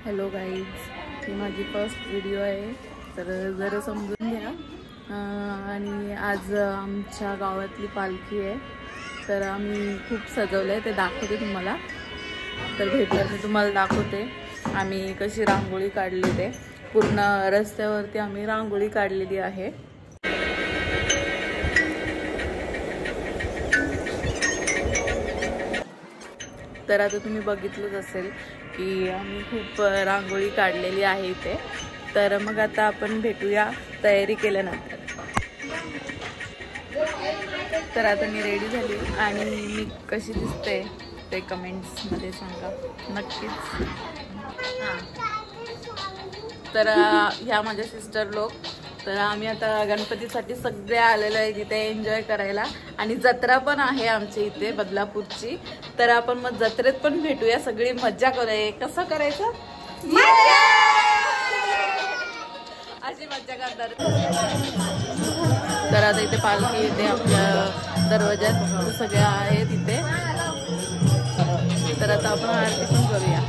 Hello guys, ही माझी first video आहे, तर जरा समजून घ्या। आणि आज आमच्या गावातली पालखी आहे, तर आम्ही खूप सजवलं आहे, ते दाखवते तुम्हाला। तर भेटल्यावर मी तुम्हाला दाखवते आम्ही कशी रांगोळी काढली। ते पूर्ण रस्त्यावरती आम्ही रांगोळी काढलेली आहे। तर आता तुम्ही बघितलंच असेल की आम्ही खूप रांगोळी काढलेली आहे इथे। तर मग आता आपण भेटूया तयारी केल्यानंतर। तर आता मी रेडी झाली आणि मी कशी दिसते ते कमेंट्समध्ये सांगा नक्कीच। तर ह्या माझ्या सिस्टर लोक, तर आम्ही आता गणपतीसाठी सगळे आलेलो आहे तिथे एन्जॉय करायला, आणि जत्रा पण आहे आमच्या इथे बदलापूरची। तर आपण मग जत्रेत पण भेटूया, सगळी मज्जा करूया। कसं करायचं, अशी मज्जा करतात। तर आता इथे पालखी येते आमच्या दरवाज्यात, सगळ्या आहेत इथे। तर आता आपण आरती पण करूया।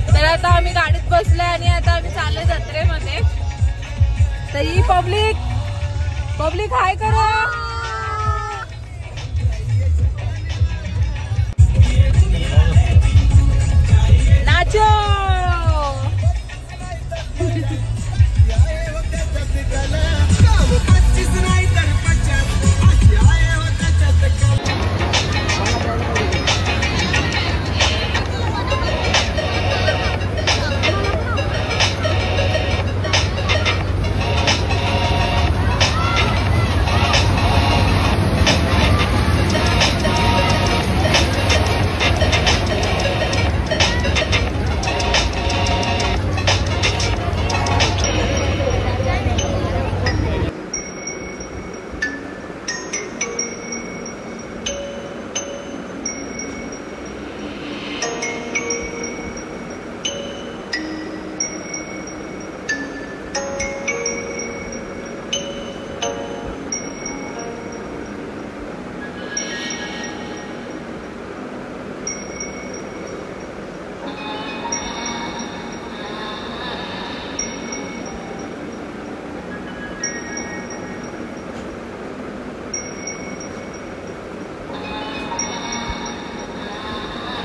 तर आता आम्ही गाडीत बसलोय आणि आता आम्ही चाललोय जत्रेमध्ये। तर ही पब्लिक हाय करा, नाचो।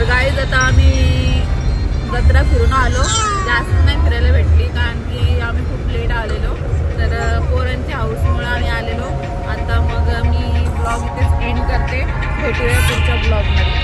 गाईज आता आम्ही जत्रा फिरून आलो, जास्त नाही फिरायला भेटली कारण की आम्ही खूप लेट आलेलो। तर पोरांच्या हाऊसमुळे आम्ही आलेलो। आता मग मी ब्लॉग इथेच एंड करते, भेटूया पुढच्या ब्लॉगमध्ये।